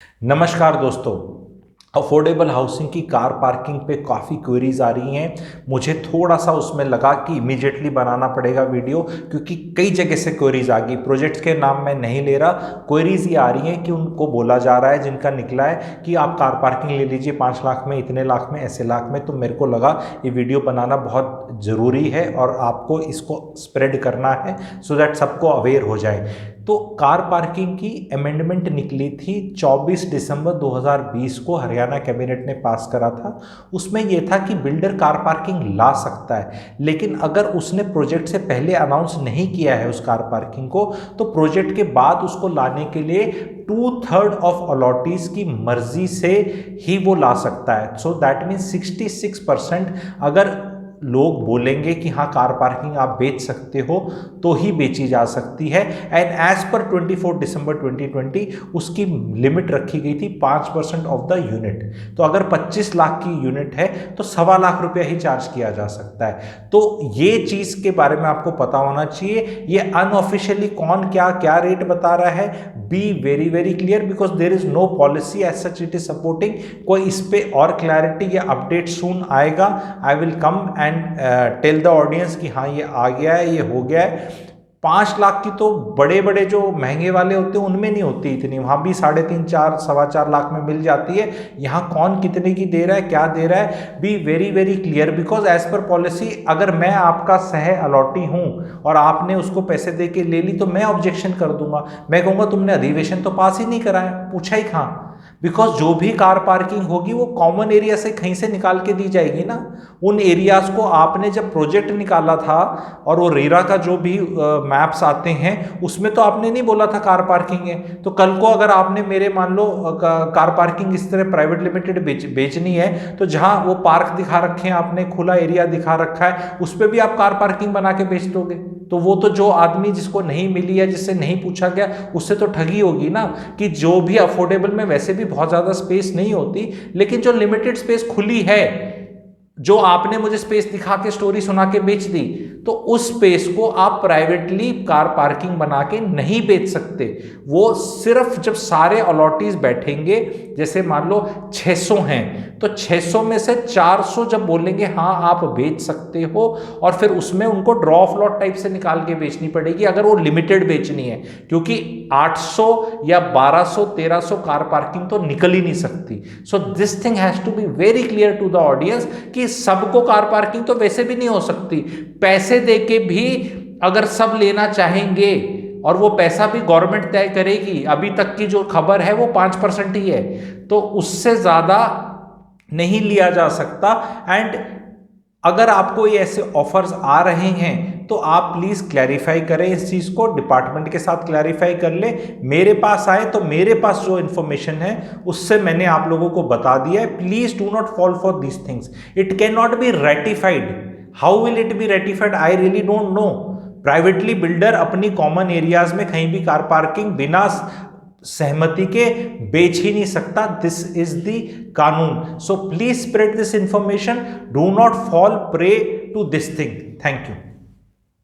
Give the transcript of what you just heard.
नमस्कार दोस्तों। Affordable housing की कार पार्किंग पे काफ़ी क्वेरीज आ रही हैं। मुझे थोड़ा सा उसमें लगा कि इमीडिएटली बनाना पड़ेगा वीडियो, क्योंकि कई जगह से क्वेरीज आ गई। प्रोजेक्ट्स के नाम मैं नहीं ले रहा, क्वेरीज ये आ रही हैं कि उनको बोला जा रहा है, जिनका निकला है कि आप कार पार्किंग ले लीजिए 5 लाख में, इतने लाख में, ऐसे लाख में। तो मेरे को लगा ये वीडियो बनाना बहुत ज़रूरी है और आपको इसको स्प्रेड करना है सो दैट सबको अवेयर हो जाए। तो कार पार्किंग की अमेंडमेंट निकली थी 24 दिसंबर 2020 को, हरियाणा कैबिनेट ने पास करा था। उसमें यह था कि बिल्डर कार पार्किंग ला सकता है, लेकिन अगर उसने प्रोजेक्ट से पहले अनाउंस नहीं किया है उस कार पार्किंग को, तो प्रोजेक्ट के बाद उसको लाने के लिए 2/3 ऑफ अलॉटीज की मर्जी से ही वो ला सकता है। सो दैट मीन्स 66% अगर लोग बोलेंगे कि हाँ कार पार्किंग आप बेच सकते हो तो ही बेची जा सकती है। एंड एज पर 24 दिसंबर 2020 उसकी लिमिट रखी गई थी 5% ऑफ द यूनिट। तो अगर 25 लाख की यूनिट है तो 1.25 रुपया ही चार्ज किया जा सकता है। तो ये चीज़ के बारे में आपको पता होना चाहिए। ये अनऑफिशियली कौन क्या क्या रेट बता रहा है, be very very clear, because there is no policy as such it is supporting. कोई इस पे और क्लैरिटी या अपडेट सून आएगा, I will come and tell the audience कि हाँ ये आ गया है, ये हो गया है। 5 लाख की तो बड़े बड़े जो महंगे वाले होते हैं उनमें नहीं होती इतनी, वहाँ भी 3.5 4 4.25 लाख में मिल जाती है। यहाँ कौन कितने की दे रहा है, क्या दे रहा है, be very very clear, because as per policy अगर मैं आपका सह अलॉटी हूँ और आपने उसको पैसे दे के ले ली तो मैं ऑब्जेक्शन कर दूंगा। मैं कहूँगा तुमने अधिवेशन तो पास ही नहीं कराया, पूछा ही कहाँ। बिकॉज जो भी कार पार्किंग होगी वो कॉमन एरिया से कहीं से निकाल के दी जाएगी ना। उन एरियाज को आपने जब प्रोजेक्ट निकाला था और वो रेरा का जो भी मैप्स आते हैं उसमें तो आपने नहीं बोला था कार पार्किंग है। तो कल को अगर आपने मेरे मान लो कार पार्किंग इस तरह प्राइवेट लिमिटेड बेचनी है तो जहां वो पार्क दिखा रखे हैं आपने, खुला एरिया दिखा रखा है, उस पर भी आप कार पार्किंग बना के बेच दोगे। तो वो तो जो आदमी जिसको नहीं मिली है, जिससे नहीं पूछा गया, उससे तो ठगी होगी ना। कि जो भी अफोर्डेबल में वैसे भी बहुत ज्यादा स्पेस नहीं होती, लेकिन जो लिमिटेड स्पेस खुली है, जो आपने मुझे स्पेस दिखा के स्टोरी सुना के बेच दी, तो उस स्पेस को आप प्राइवेटली कार पार्किंग बना के नहीं बेच सकते। वो सिर्फ जब सारे अलॉटीज बैठेंगे, जैसे मान लो 600 हैं तो 600 में से 400 जब बोलेंगे हाँ आप बेच सकते हो, और फिर उसमें उनको ड्रॉ ऑफ लॉट टाइप से निकाल के बेचनी पड़ेगी अगर वो लिमिटेड बेचनी है, क्योंकि 800 या 1200 1300 कार पार्किंग तो निकल ही नहीं सकती। So this thing has to be very clear to the audience कि सबको कार पार्किंग तो वैसे भी नहीं हो सकती। पैसे देके भी अगर सब लेना चाहेंगे, और वो पैसा भी गवर्नमेंट तय करेगी, अभी तक की जो खबर है वो 5% ही है, तो उससे ज्यादा नहीं लिया जा सकता। एंड अगर आपको ये ऐसे ऑफर्स आ रहे हैं तो आप प्लीज क्लैरिफाई करें इस चीज को, डिपार्टमेंट के साथ क्लैरिफाई कर ले। मेरे पास आए तो मेरे पास जो इन्फॉर्मेशन है उससे मैंने आप लोगों को बता दिया है। Please do not fall for these things, it can not be ratified. How will it be ratified, I really don't know. Privately builder अपनी कॉमन एरियाज में कहीं भी कार पार्किंग बिना सहमति के बेच ही नहीं सकता। दिस इज द कानून। So please spread this information, do not fall prey to this thing. Thank you.